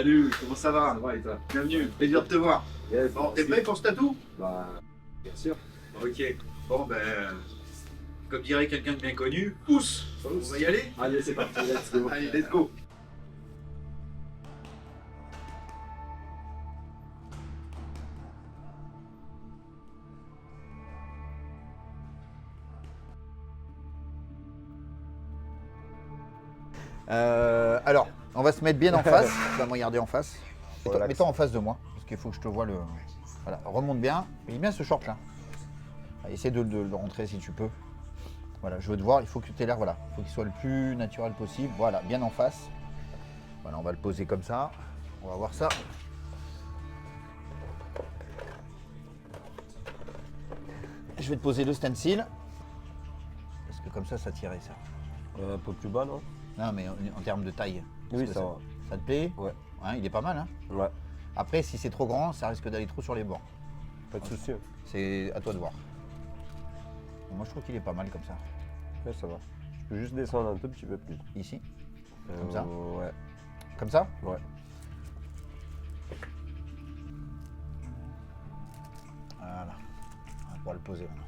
Salut, comment ça va? Ouais, et toi? Bienvenue, plaisir de te voir. Yes, Bon, t'es prêt pour ce tatou? Bah, bien sûr. Ok. Bon, comme dirait quelqu'un de bien connu, pousse! On va y aller? Allez, c'est parti, let's go. Allez, let's go! Alors, on va se mettre bien en face. Tu vas me regarder en face. Relax. Mets-toi en face de moi, parce qu'il faut que je te vois le. Voilà, remonte bien. Il est bien ce short là. Essaie de le rentrer si tu peux. Voilà, je veux te voir. Il faut que tu aies l'air, voilà. Il faut qu'il soit le plus naturel possible. Voilà, bien en face. Voilà, on va le poser comme ça. On va voir ça. Je vais te poser le stencil. Parce que comme ça tirait ça. Un peu plus bas, non? Non, mais en termes de taille. Oui, Est-ce que ça va. Ça te plaît? Ouais. Hein, il est pas mal, hein? Ouais, Après, si c'est trop grand, ça risque d'aller trop sur les bords. pas de souci. C'est à toi de voir. Moi, je trouve qu'il est pas mal comme ça. Ouais, ça va. Je peux juste descendre un tout petit peu plus. Ici, Comme ça? Ouais. comme ça. Ouais. Voilà. On va pouvoir le poser maintenant.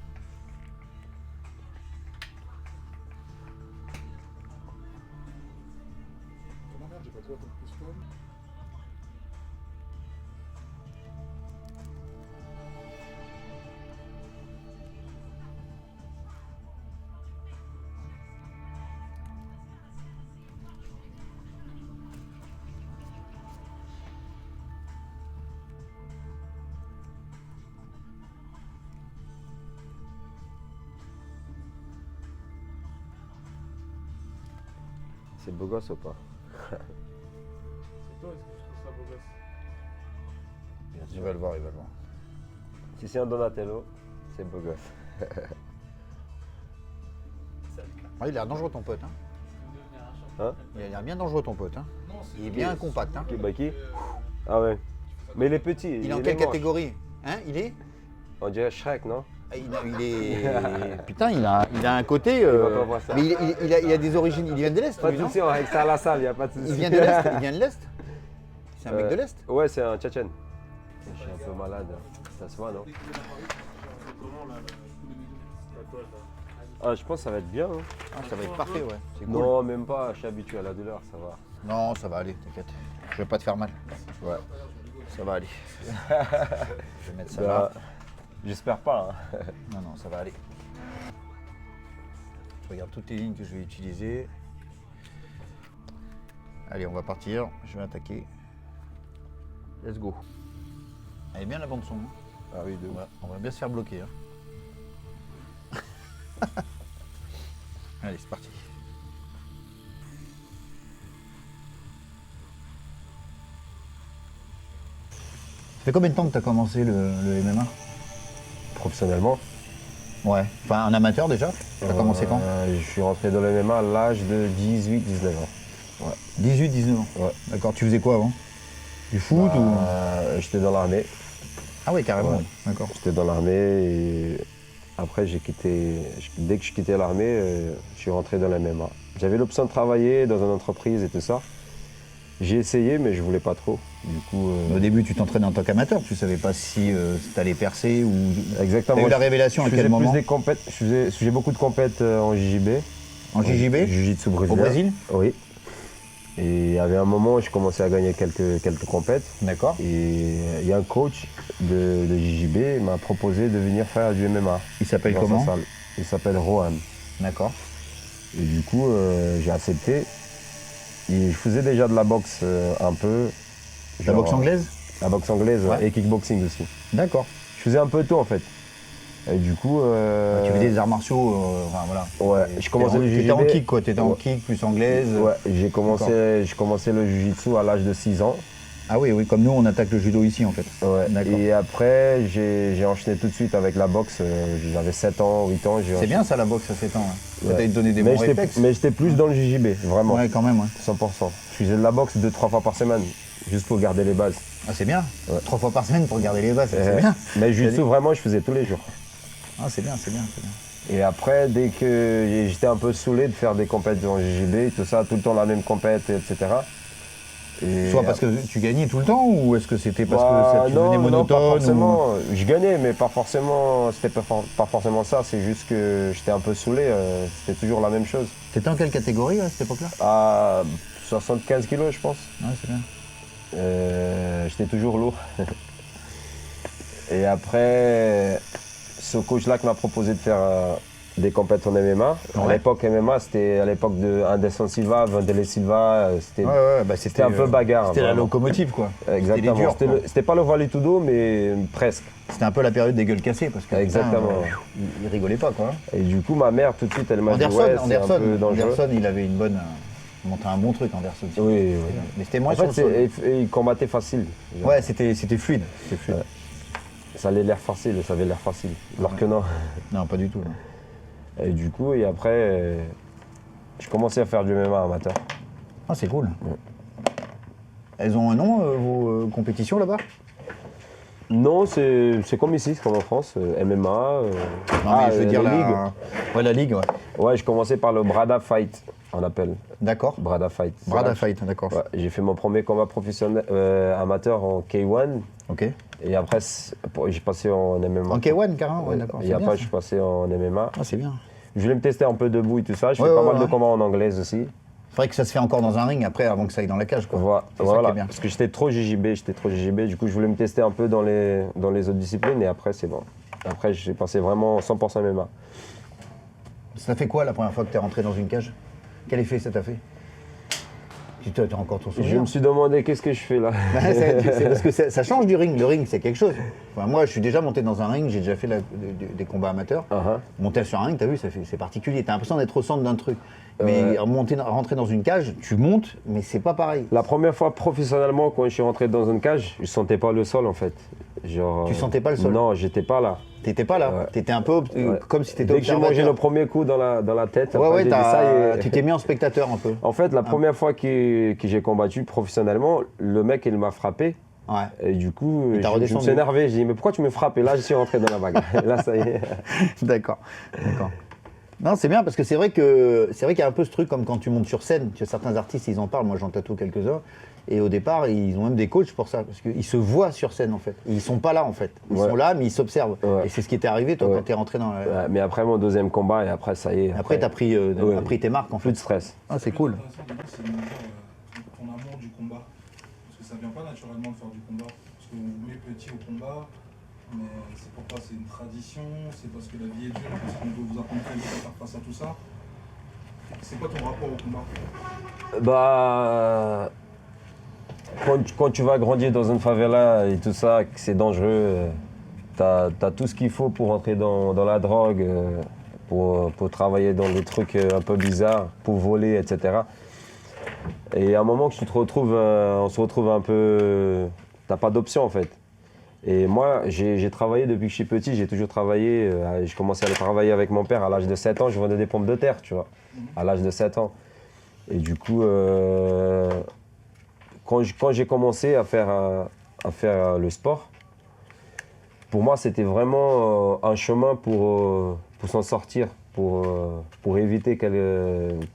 C'est beau gosse ou pas? C'est toi, est-ce que tu trouves ça beau gosse? Il va le voir, il va le voir. Si c'est un Donatello, c'est beau gosse. Ah, il a l'air dangereux ton pote. Hein. Hein? Il a l'air bien dangereux ton pote. Hein. Il est bien compact. Hein. Qui, bah qui? Ah ouais. Mais il est petit. Il est en est quelle moche. catégorie? Hein, il est On dirait Shrek, non? il est. Putain, il a un côté. va pas voir ça. Mais il a des origines. Il vient de l'Est, Pas lui, de non? souci, on règle ça à la salle, y a pas de souci. Il vient de l'Est. Il vient de l'Est. C'est un mec de l'Est. Ouais, c'est un Tchétchène. Je suis un peu malade. Ça se voit, non? Comment là, le tatouage là? Ah, je pense que ça va être bien. Hein. Ah, ça va être parfait, ouais. C'est cool. Non, même pas. Je suis habitué à la douleur, ça va. Non, ça va aller, t'inquiète. Je vais pas te faire mal. Ouais. Ça va aller. Je vais mettre ça Bah, là. j'espère pas. Hein. Non, non, ça va aller. Je regarde toutes les lignes que je vais utiliser. Allez, on va partir. Je vais attaquer. Let's go. Elle est bien la bande son. Hein. Ah oui, de On va bien se faire bloquer. Hein. Allez, c'est parti. Ça fait combien de temps que tu as commencé le MMA? Professionnellement. Ouais. Enfin, un amateur déjà? Tu as commencé quand? Je suis rentré dans le MMA à l'âge de 18-19 ans. 18-19 ans. Ouais. D'accord. Tu faisais quoi avant? Du foot ou? J'étais dans l'armée. Ah ouais, carrément. Ouais. D'accord. J'étais dans l'armée et après j'ai quitté. Dès que je quittais l'armée, je suis rentré dans le MMA. J'avais l'option de travailler dans une entreprise et tout ça. J'ai essayé mais je voulais pas trop. Du coup. Au début, tu t'entraînais en tant qu'amateur. Tu savais pas si tu allais percer ou. Exactement. T'as eu la révélation à Je quel faisais moment? plus des compètes. J'ai beaucoup de compètes en JJB. En JJB? Jiu-jitsu brésilien. Au Brésil? Oui. Et il y avait un moment où je commençais à gagner quelques compètes. D'accord. Et il y a un coach de JJB m'a proposé de venir faire du MMA. Il s'appelle dans sa comment? salle. Il s'appelle Rohan. D'accord. Et du coup, j'ai accepté. Et je faisais déjà de la boxe un peu. La Genre, boxe anglaise? La boxe anglaise Ouais. et kickboxing aussi. D'accord. Je faisais un peu tout en fait. Et du coup. Tu faisais des arts martiaux, enfin voilà. Ouais, je commençais le T'étais en JJB. kick quoi, t'étais en Ouais. kick plus anglaise. Ouais, j'ai commencé le jiu-jitsu à l'âge de 6 ans. Ah oui, oui, comme nous on attaque le judo ici en fait. Ouais. D'accord. Et après, j'ai enchaîné tout de suite avec la boxe. J'avais 7 ans, 8 ans. C'est bien ça la boxe à 7 ans. Hein. Ça Ouais. t'a donné des Mais bons j'étais réflexes. mais j'étais plus dans le JJB, vraiment. Ouais, quand même, ouais. 100%. Je faisais de la boxe 2-3 fois par semaine, juste pour garder les bases. Ah, c'est bien. Ouais. 3 fois par semaine pour garder les bases, c'est Euh, bien. Mais jiu-jitsu, vraiment, je faisais tous les jours. Ah, c'est bien, c'est bien, c'est bien. Et après, dès que j'étais un peu saoulé de faire des compètes en JJB, tout ça, tout le temps la même compète, etc. Et Soit parce que tu gagnais tout le temps ou est-ce que c'était parce bah, que ça tu devenais non, monotone pas ou- forcément. Je gagnais, mais pas forcément. C'était pas forcément ça. C'est juste que j'étais un peu saoulé. C'était toujours la même chose. T'étais en quelle catégorie à cette époque-là? À 75 kilos, je pense. Ouais, c'est bien. J'étais toujours lourd. Et après, ce coach-là qui m'a proposé de faire des compètes en MMA. À Ouais. l'époque, MMA, c'était à l'époque de Anderson Silva, Vanderlei Silva. C'était Bah, c'était un peu bagarre. C'était la vraiment. locomotive, quoi. Exactement. durs, C'était quoi. c'était pas le Vale Tudo, mais presque. C'était un peu la période des gueules cassées parce que Exactement. il rigolait pas, quoi. Et du coup, ma mère, tout de suite, elle m'a dit Anderson, ouais, c'est un peu dangereux. Anderson, il avait une bonne. Il montait un bon truc, Anderson. Oui, oui. Mais c'était moins En sur fait, le sol. il combattait facile. Genre. Ouais, c'était fluide. C'était fluide. Ouais. Ça avait l'air facile, ça avait l'air facile. Alors que non. Non, pas du tout. Non. Et du coup, et après, je commençais à faire du MMA amateur. Ah, c'est cool. Elles ont un nom, vos compétitions là-bas? Non, c'est comme ici, c'est comme en France, MMA. Non, mais je veux dire les la ligues. Ouais, la ligue, ouais. Ouais, je commençais par le Brada Fight, on appelle. D'accord. Brada Fight. Brada Fight, d'accord. Ouais, j'ai fait mon premier combat professionnel amateur en K1. Ok. Et après, j'ai passé en MMA. En K1, carrément, ouais, d'accord. Et c'est après, bien, je suis passé en MMA. Ah, c'est bien. Je voulais me tester un peu debout et tout ça. Je Ouais, fais pas ouais, mal de ouais. combats en anglaise aussi. Faudrait que ça se fait encore dans un ring après, avant que ça aille dans la cage, quoi. C'est ça qui Voilà. est bien. Parce que j'étais trop JJB. Du coup, je voulais me tester un peu dans les autres disciplines et après, c'est bon. Après, j'ai passé vraiment 100% MMA. Ça fait quoi la première fois que t'es rentré dans une cage? Quel effet ça t'a fait? Tu as encore ton souvenir? Je me suis demandé qu'est-ce que je fais là. Bah, c'est parce que ça change du ring. Le ring, c'est quelque chose. Enfin, moi, je suis déjà monté dans un ring, j'ai déjà fait des combats amateurs. Uh-huh. Monter sur un ring, t'as vu, c'est particulier. T'as l'impression d'être au centre d'un truc. Mais rentrer dans une cage, tu montes, mais c'est pas pareil. La première fois professionnellement, quand je suis rentré dans une cage, je sentais pas le sol en fait. Genre, Tu sentais pas le sol? Non, j'étais pas là. T'étais pas là. Ouais. T'étais un peu Ouais. comme si t'étais Dès que j'ai mangé le premier coup dans la tête, après, Ouais, j'ai dit ça et- tu t'es mis en spectateur un peu. En fait, la première fois que j'ai combattu professionnellement, le mec, il m'a frappé. Ouais. Et du coup, Et t'as je me redescendu. suis énervé. J'ai dit, mais pourquoi tu me frappes? Et là, je suis rentré dans la bagarre. Et là, ça y est. D'accord. Non, c'est bien parce que c'est vrai qu'il y a un peu ce truc comme quand tu montes sur scène. Tu vois, certains artistes, ils en parlent. Moi, j'en tatoue quelques-uns. Et au départ, ils ont même des coachs pour ça parce qu'ils se voient sur scène en fait. Ils sont pas là en fait. Ils Ouais. sont là, mais ils s'observent. Ouais. Et c'est ce qui t'est arrivé toi Ouais. quand t'es rentré dans la. Ouais, mais après, mon deuxième combat, et après, ça y est. Après, t'as pris tes marques en Plus fait. de stress. Ah, c'est cool. Ce qui est intéressant, c'est de me dire ton amour du combat. Parce que ça vient pas naturellement de faire du combat. Parce qu'on vous met petit au combat, mais c'est pourquoi c'est une tradition, c'est parce que la vie est dure, parce qu'on veut vous apprendre quelque chose à faire face à tout ça. C'est quoi ton rapport au combat? Bah. Quand tu vas grandir dans une favela et tout ça, que c'est dangereux, t'as tout ce qu'il faut pour entrer dans la drogue, pour travailler dans des trucs un peu bizarres, pour voler, etc. Et à un moment que tu te retrouves, on se retrouve un peu. T'as pas d'option en fait. Et moi, j'ai travaillé depuis que je suis petit, j'ai toujours travaillé. J'ai commencé à travailler avec mon père à l'âge de 7 ans, je vendais des pommes de terre, tu vois, à l'âge de 7 ans. Et du coup, quand j'ai commencé à faire le sport, pour moi, c'était vraiment un chemin pour s'en sortir, pour éviter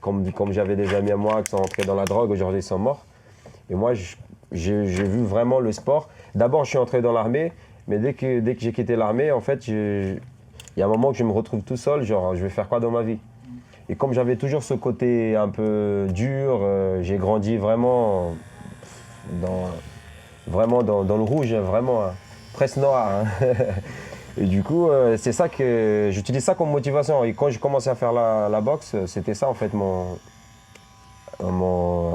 comme j'avais des amis à moi qui sont entrés dans la drogue, aujourd'hui ils sont morts. Et moi, j'ai vu vraiment le sport. D'abord, je suis entré dans l'armée, mais dès que j'ai quitté l'armée, en fait, il y a un moment que je me retrouve tout seul, genre, je vais faire quoi dans ma vie? Et comme j'avais toujours ce côté un peu dur, j'ai grandi vraiment dans le rouge, vraiment, presque noir. Hein. Et du coup, c'est ça que j'utilise ça comme motivation. Et quand j'ai commencé à faire la boxe, c'était ça en fait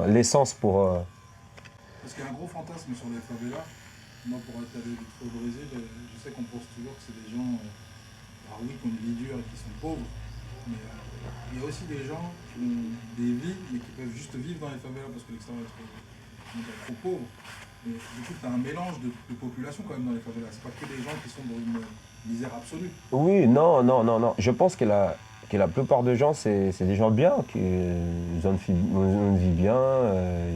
l'essence pour. Parce qu'il y a un gros fantasme sur les favelas. Moi, pour être allé au Brésil, je sais qu'on pense toujours que c'est des gens, alors oui, qui ont une vie dure et qui sont pauvres, mais il y a aussi des gens qui ont des vies, mais qui peuvent juste vivre dans les favelas parce que l'extérieur est trop pauvre. Et du coup, tu as un mélange de population quand même dans les favelas. C'est pas que des gens qui sont dans une misère absolue. Oui, non. Je pense que la plupart des gens, c'est des gens bien, qui ont une vie bien.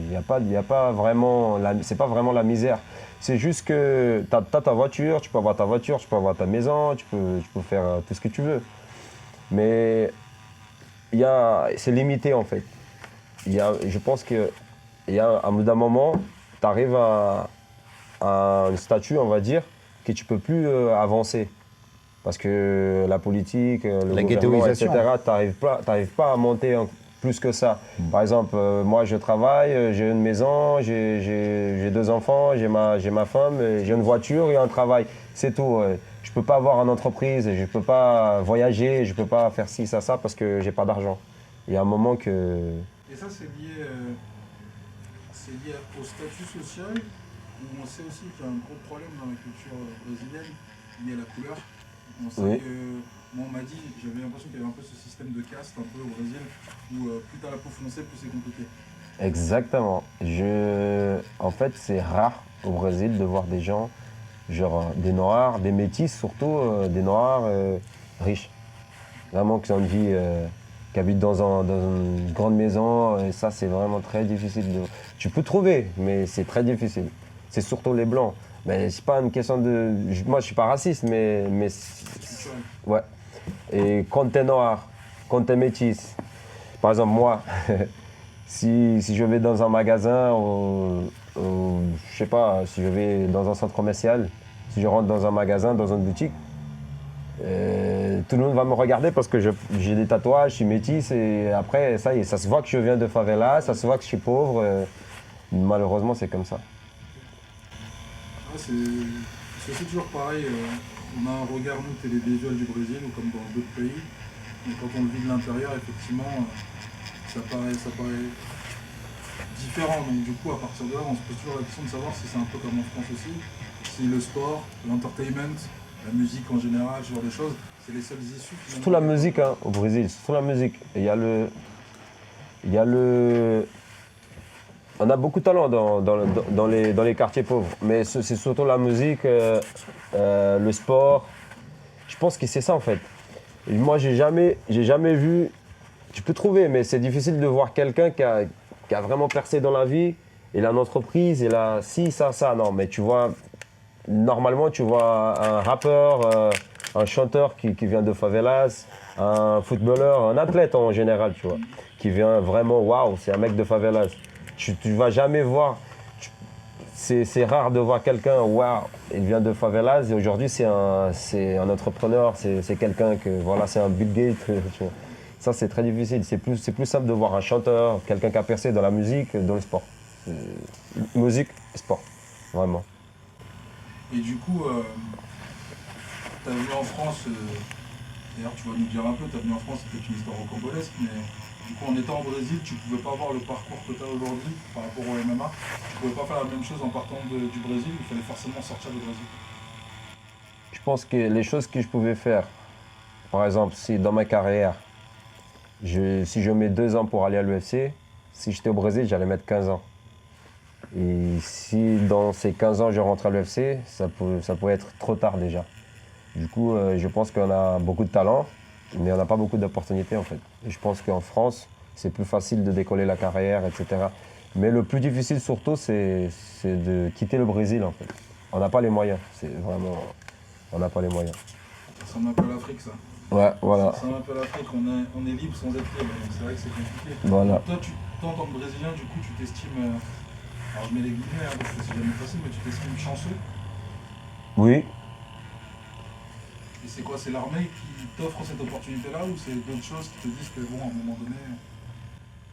Il y a pas vraiment, c'est pas vraiment la misère. C'est juste que tu as ta voiture, tu peux avoir ta voiture, tu peux avoir ta maison, tu peux faire tout ce que tu veux. Mais c'est limité en fait. Je pense qu'il Et à bout d'un moment, tu arrives à un statut, on va dire, que tu peux plus avancer. Parce que la politique, le La gouvernement, etc., ghettoisation. t'arrives pas à monter plus que ça. Par exemple, moi je travaille, j'ai une maison, j'ai 2 enfants, j'ai ma femme, j'ai une voiture et un travail. C'est tout. Je peux pas avoir une entreprise, je peux pas voyager, je peux pas faire ci, ça, parce que j'ai pas d'argent. Il y a un moment que... Et ça, c'est lié au statut social, où on sait aussi qu'il y a un gros problème dans la culture brésilienne lié à la couleur. On sait Oui. que, moi on m'a dit, j'avais l'impression qu'il y avait un peu ce système de caste un peu au Brésil, où plus t'as la peau foncée, plus c'est compliqué. Exactement. En fait, c'est rare au Brésil de voir des gens, genre des noirs, des métis surtout, des noirs riches. Vraiment qui ont une vie, qui habitent dans une grande maison, et ça c'est vraiment très difficile. Tu peux trouver, mais c'est très difficile. C'est surtout les blancs. Mais c'est pas une question de... Moi je suis pas raciste, mais Culturel. ouais. Et quand t'es noir, quand t'es métis, par exemple moi, si je vais dans un magasin je sais pas, si je vais dans un centre commercial, si je rentre dans un magasin, dans une boutique, tout le monde va me regarder parce que j'ai des tatouages, je suis métis et après ça y est, ça se voit que je viens de favela, ça se voit que je suis pauvre. Malheureusement c'est comme ça. Ouais, c'est toujours pareil, on a un regard, nous, télévisuel du Brésil, ou comme dans d'autres pays, mais quand on le vit de l'intérieur, effectivement, ça paraît différent. Donc du coup, à partir de là, on se pose toujours la question de savoir si c'est un peu comme en France aussi, si le sport, l'entertainment, la musique en général, ce genre de choses, c'est les seules issues. Surtout la musique hein, au Brésil, surtout la musique. Il y a le... On a beaucoup de talent dans les quartiers pauvres, mais c'est surtout la musique, le sport. Je pense que c'est ça en fait. Et moi, j'ai jamais vu. Tu peux trouver, mais c'est difficile de voir quelqu'un qui a vraiment percé dans la vie. Il a une entreprise, il a ci, ça. Non, mais tu vois, normalement, tu vois un rappeur, un chanteur qui vient de favelas, un footballeur, un athlète en général, tu vois, qui vient vraiment, waouh, c'est un mec de favelas. Tu vas jamais voir. C'est rare de voir quelqu'un, waouh, il vient de favelas et aujourd'hui c'est un entrepreneur, c'est quelqu'un que, voilà, c'est un Bill Gates. Tu vois. Ça c'est très difficile, c'est plus simple de voir un chanteur, quelqu'un qui a percé dans la musique, dans le sport. Musique et sport, vraiment. Et du coup, tu as vu en France, d'ailleurs tu vas nous dire un peu, tu as vu en France, c'était une histoire rocambolesque, mais du coup en étant au Brésil, tu ne pouvais pas avoir le parcours que tu as aujourd'hui par rapport au MMA. Tu ne pouvais pas faire la même chose en partant du Brésil, il fallait forcément sortir du Brésil. Je pense que les choses que je pouvais faire, par exemple, si dans ma carrière, si je mets 2 ans pour aller à l'UFC, si j'étais au Brésil, j'allais mettre 15 ans. Et si dans ces 15 ans je rentre à l'UFC, ça pourrait être trop tard déjà. Du coup, je pense qu'on a beaucoup de talent, mais on n'a pas beaucoup d'opportunités en fait. Et je pense qu'en France, c'est plus facile de décoller la carrière, etc. Mais le plus difficile surtout, c'est de quitter le Brésil en fait. On n'a pas les moyens, c'est vraiment... On n'a pas les moyens. Ça ressemble un peu à l'Afrique, ça. Ouais, voilà. Ça ressemble un peu à l'Afrique, on est libre sans être libre, donc c'est vrai que c'est compliqué. Voilà. Toi, en tant que Brésilien, du coup, tu t'estimes, alors je mets les guillemets, hein, parce que c'est jamais facile, mais tu t'estimes chanceux. Oui. Et c'est quoi, c'est l'armée qui t'offre cette opportunité-là, ou c'est d'autres choses qui te disent que, bon, à un moment donné...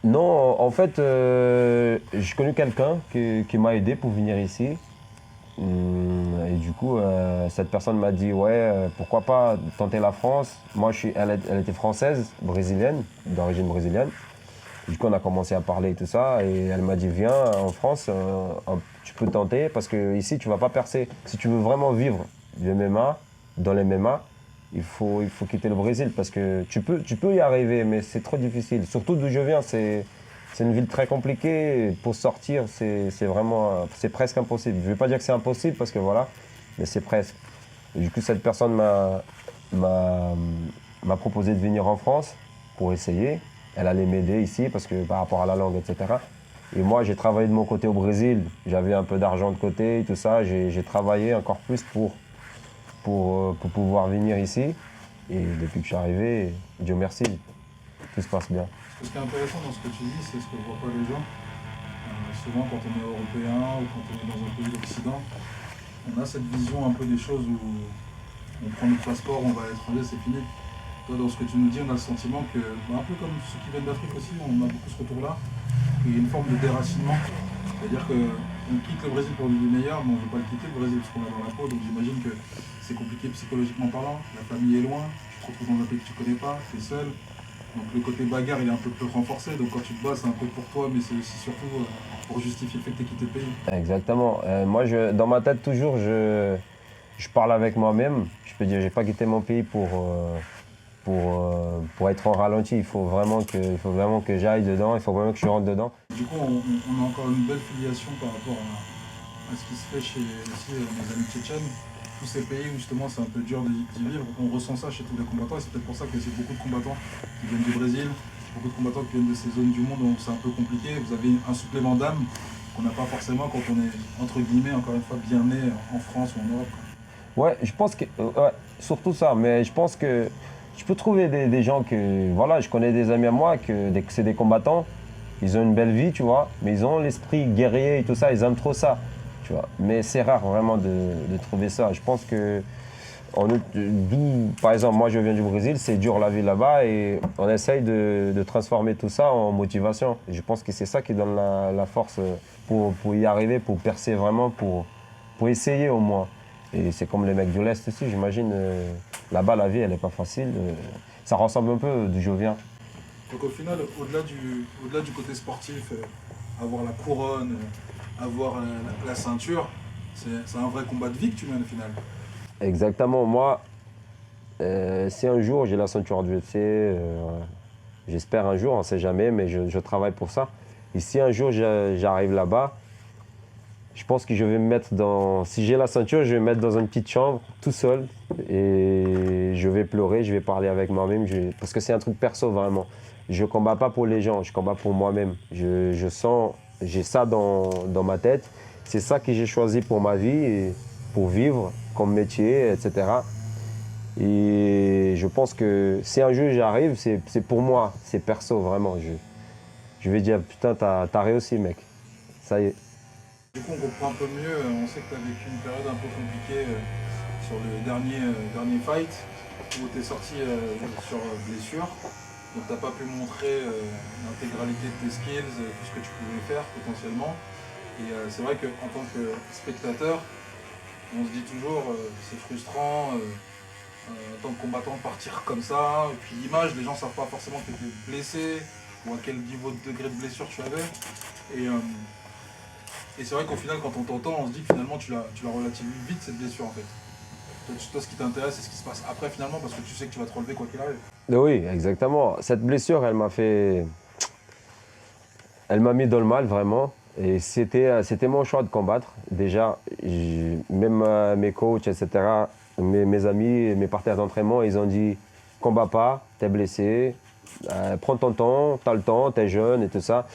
Non, en fait, j'ai connu quelqu'un qui m'a aidé pour venir ici. Et du coup, cette personne m'a dit, ouais, pourquoi pas tenter la France. Moi, elle était française, brésilienne, d'origine brésilienne. Du coup, on a commencé à parler et tout ça. Et elle m'a dit, viens en France, tu peux tenter parce que ici, tu vas pas percer. Si tu veux vraiment vivre du MMA, dans les MMA, il faut quitter le Brésil parce que tu peux y arriver, mais c'est trop difficile. Surtout d'où je viens, c'est une ville très compliquée. Pour sortir, c'est presque impossible. Je ne vais pas dire que c'est impossible parce que voilà, mais c'est presque. Et du coup, cette personne m'a proposé de venir en France pour essayer. Elle allait m'aider ici parce que par rapport à la langue, etc. Et moi, j'ai travaillé de mon côté au Brésil. J'avais un peu d'argent de côté et tout ça. J'ai travaillé encore plus pour pouvoir venir ici. Et depuis que je suis arrivé, Dieu merci, tout se passe bien. Ce qui est intéressant dans ce que tu dis, c'est ce que voient pas les gens. souvent quand on est européen ou quand on est dans un pays d'Occident, on a cette vision un peu des choses où on prend notre passeport, on va à l'étranger, c'est fini. Toi, dans ce que tu nous dis, on a le sentiment que, un peu comme ceux qui viennent d'Afrique aussi, on a beaucoup ce retour-là, qu'il y a une forme de déracinement. C'est-à-dire qu'on quitte le Brésil pour du meilleur, mais on ne veut pas le quitter le Brésil parce qu'on l'a dans la peau, donc j'imagine que c'est compliqué psychologiquement parlant. La famille est loin, tu te retrouves dans un pays que tu ne connais pas, tu es seul. Donc le côté bagarre il est un peu plus renforcé, donc quand tu te bats c'est un peu pour toi, mais c'est aussi surtout pour justifier le fait que tu as quitté le pays. Exactement. Moi, dans ma tête, toujours, je parle avec moi-même. Je peux dire, j'ai pas quitté mon pays pour être en ralenti. Il faut vraiment que j'aille dedans, il faut vraiment que je rentre dedans. Du coup, on a encore une belle filiation par rapport à ce qui se fait chez aussi, mes amis tchétchènes. Tous ces pays où justement c'est un peu dur d'y vivre, on ressent ça chez tous les combattants et c'est peut-être pour ça que c'est beaucoup de combattants qui viennent du Brésil, beaucoup de combattants qui viennent de ces zones du monde où c'est un peu compliqué. Vous avez un supplément d'âme qu'on n'a pas forcément quand on est entre guillemets encore une fois bien né en France ou en Europe. Ouais, je pense que ouais, surtout ça, mais je pense que je peux trouver des gens que voilà, je connais des amis à moi que c'est des combattants, ils ont une belle vie, tu vois, mais ils ont l'esprit guerrier et tout ça, ils aiment trop ça. Tu vois. Mais c'est rare vraiment de trouver ça. Je pense que, par exemple, moi je viens du Brésil, c'est dur la vie là-bas et on essaye de transformer tout ça en motivation. Et je pense que c'est ça qui donne la force pour y arriver, pour percer vraiment, pour essayer au moins. Et c'est comme les mecs de l'Est aussi, j'imagine. Là-bas, la vie, elle n'est pas facile. Ça ressemble un peu d'où je viens. Donc au final, au-delà du côté sportif, avoir la couronne, avoir la ceinture, c'est un vrai combat de vie que tu mènes au final. Exactement. Moi, si un jour j'ai la ceinture du UFC, j'espère un jour, on ne sait jamais, mais je travaille pour ça. Et si un jour j'arrive là-bas, je pense que je vais me mettre dans... Si j'ai la ceinture, je vais me mettre dans une petite chambre, tout seul, et je vais pleurer, je vais parler avec moi-même, parce que c'est un truc perso vraiment. Je ne combats pas pour les gens, je combats pour moi-même. J'ai ça dans ma tête. C'est ça que j'ai choisi pour ma vie, et pour vivre comme métier, etc. Et je pense que si un jour j'arrive, c'est pour moi, c'est perso vraiment. Je vais dire, putain, t'as réussi mec, ça y est. Du coup, on comprend un peu mieux, on sait que tu as vécu une période un peu compliquée sur le dernier fight, où tu es sorti sur blessure. Donc tu n'as pas pu montrer l'intégralité de tes skills, tout ce que tu pouvais faire potentiellement. Et c'est vrai qu'en tant que spectateur, on se dit toujours c'est frustrant en tant que combattant de partir comme ça. Et puis l'image, les gens ne savent pas forcément que tu étais blessé ou à quel niveau de degré de blessure tu avais. Et c'est vrai qu'au final, quand on t'entend, on se dit que finalement tu la relativises vite cette blessure en fait. Toi, ce qui t'intéresse, c'est ce qui se passe après finalement, parce que tu sais que tu vas te relever quoi qu'il arrive. Oui, exactement. Cette blessure, elle m'a mis dans le mal vraiment. Et c'était mon choix de combattre. Déjà, même mes coachs, etc., mes amis, mes partenaires d'entraînement, ils ont dit « combat pas, t'es blessé, prends ton temps, t'as le temps, t'es jeune et tout ça ».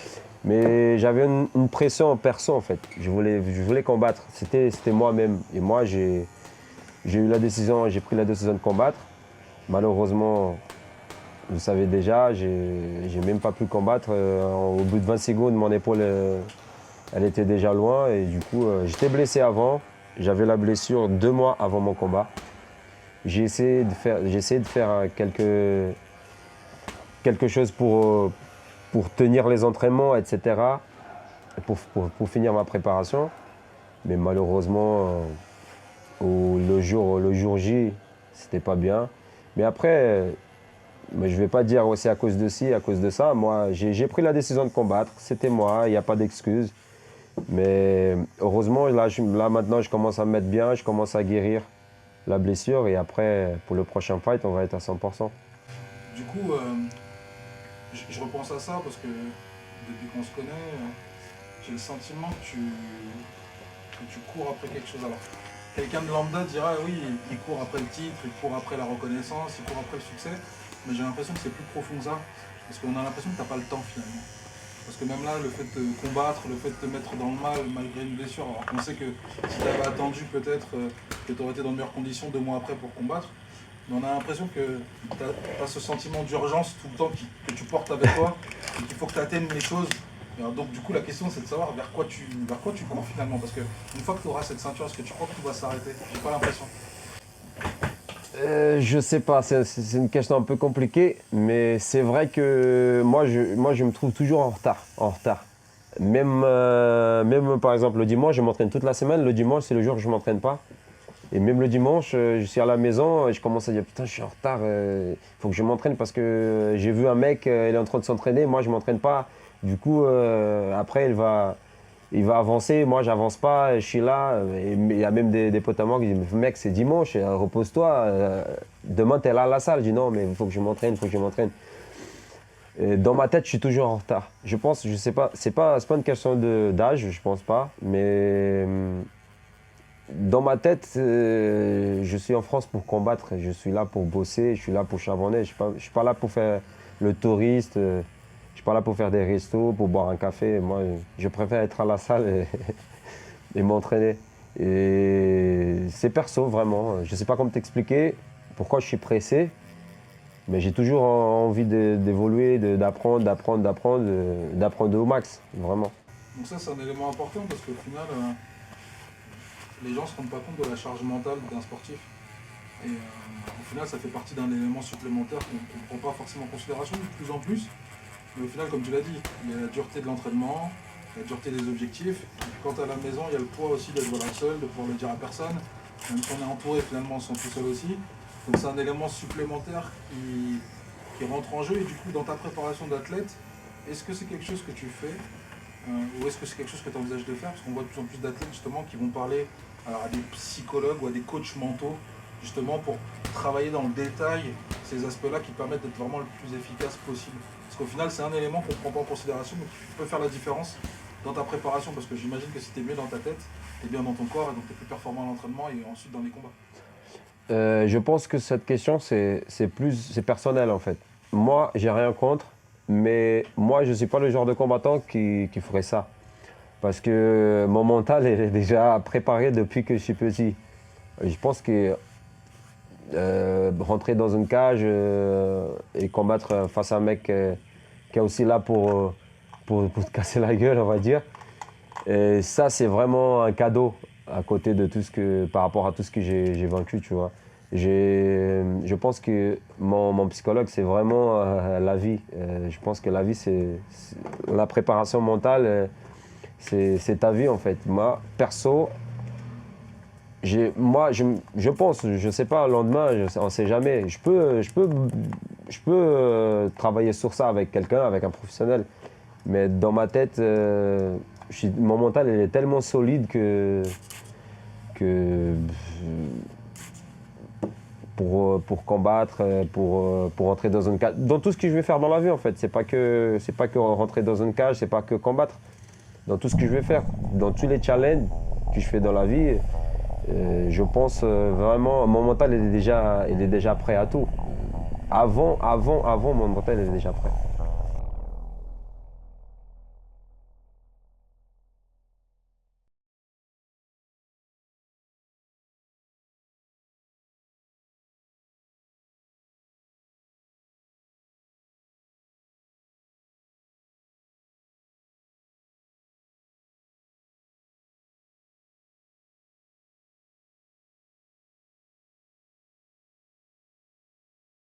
Mais j'avais une pression perso en fait. Je voulais combattre. C'était moi-même. Et moi, j'ai pris la décision de combattre. Malheureusement, vous savez déjà, j'ai même pas pu combattre. Au bout de 20 secondes, mon épaule, elle était déjà loin. Et du coup, j'étais blessé avant. J'avais la blessure 2 mois avant mon combat. J'ai essayé de faire quelque chose pour tenir les entraînements, etc., pour finir ma préparation. Mais malheureusement, le jour J, c'était pas bien. Mais après, je ne vais pas dire c'est à cause de ci, à cause de ça. Moi, j'ai pris la décision de combattre. C'était moi, il n'y a pas d'excuse. Mais heureusement, là maintenant, je commence à me mettre bien, je commence à guérir la blessure. Et après, pour le prochain fight, on va être à 100%. Du coup, je repense à ça parce que depuis qu'on se connaît, j'ai le sentiment que tu cours après quelque chose. Alors, quelqu'un de lambda dira oui, il court après le titre, il court après la reconnaissance, il court après le succès, mais j'ai l'impression que c'est plus profond que ça, parce qu'on a l'impression que tu n'as pas le temps finalement. Parce que même là, le fait de combattre, le fait de te mettre dans le mal malgré une blessure, alors qu'on sait que si tu avais attendu peut-être que tu aurais été dans de meilleures conditions 2 mois après pour combattre, mais on a l'impression que tu as ce sentiment d'urgence tout le temps que tu portes avec toi et qu'il faut que tu atteignes les choses Et alors, donc du coup la question c'est de savoir vers quoi tu cours finalement, parce que une fois que tu auras cette ceinture, est-ce que tu crois que tout va s'arrêter? J'ai pas l'impression. Je sais pas, c'est une question un peu compliquée, mais c'est vrai que moi je me trouve toujours en retard, en retard. Même par exemple le dimanche, je m'entraîne toute la semaine, le dimanche c'est le jour que je m'entraîne pas. Et même le dimanche, je suis à la maison et je commence à dire putain je suis en retard, il faut que je m'entraîne parce que j'ai vu un mec, il est en train de s'entraîner, moi je m'entraîne pas. Du coup après il va avancer, moi j'avance pas, je suis là. Et il y a même des potes à moi qui disent mec c'est dimanche, repose-toi, demain t'es là à la salle. Je dis non mais il faut que je m'entraîne, il faut que je m'entraîne. Et dans ma tête je suis toujours en retard. Je pense, je sais pas, c'est pas une question d'âge, je pense pas, mais dans ma tête je suis en France pour combattre, je suis là pour bosser, je suis là pour charbonner, je suis pas là pour faire le touriste. Je suis pas là pour faire des restos, pour boire un café. Moi, je préfère être à la salle et m'entraîner. Et c'est perso, vraiment. Je sais pas comment t'expliquer pourquoi je suis pressé, mais j'ai toujours envie d'évoluer, d'apprendre au max, vraiment. Donc ça c'est un élément important parce qu'au final les gens se rendent pas compte de la charge mentale d'un sportif. Et au final ça fait partie d'un élément supplémentaire qu'on ne prend pas forcément en considération de plus en plus. Mais au final, comme tu l'as dit, il y a la dureté de l'entraînement, la dureté des objectifs. Et puis quand à la maison, il y a le poids aussi d'être voilà, seul, de pouvoir le dire à personne. Même si on est entouré, finalement, on se sent tout seul aussi. Donc c'est un élément supplémentaire qui rentre en jeu. Et du coup, dans ta préparation d'athlète, est-ce que c'est quelque chose que tu fais ou est-ce que c'est quelque chose que tu envisages de faire? Parce qu'on voit de plus en plus d'athlètes justement qui vont parler à des psychologues ou à des coachs mentaux justement pour travailler dans le détail ces aspects-là qui permettent d'être vraiment le plus efficace possible. Parce qu'au final, c'est un élément qu'on ne prend pas en considération, mais qui peut faire la différence dans ta préparation. Parce que j'imagine que si tu es mieux dans ta tête, tu es bien dans ton corps et donc tu es plus performant à l'entraînement et ensuite dans les combats. Je pense que cette question, c'est personnel en fait. Moi, j'ai rien contre, mais moi, je ne suis pas le genre de combattant qui ferait ça. Parce que mon mental est déjà préparé depuis que je suis petit. Je pense que rentrer dans une cage et combattre face à un mec qui est aussi là pour te casser la gueule, on va dire, et ça, c'est vraiment un cadeau à côté de par rapport à tout ce que j'ai vaincu, tu vois. Je pense que mon psychologue, c'est vraiment la vie. Je pense que la vie, c'est la préparation mentale, c'est ta vie en fait. Moi, perso, je pense, je ne sais pas, le lendemain, on ne sait jamais. Je peux travailler sur ça avec quelqu'un, avec un professionnel. Mais dans ma tête, mon mental il est tellement solide que pour combattre, pour entrer dans une cage. Dans tout ce que je vais faire dans la vie, en fait. C'est pas que rentrer dans une cage, c'est pas que combattre. Dans tout ce que je vais faire, dans tous les challenges que je fais dans la vie, je pense vraiment, mon mental il est déjà prêt à tout. Avant, mon mental il est déjà prêt.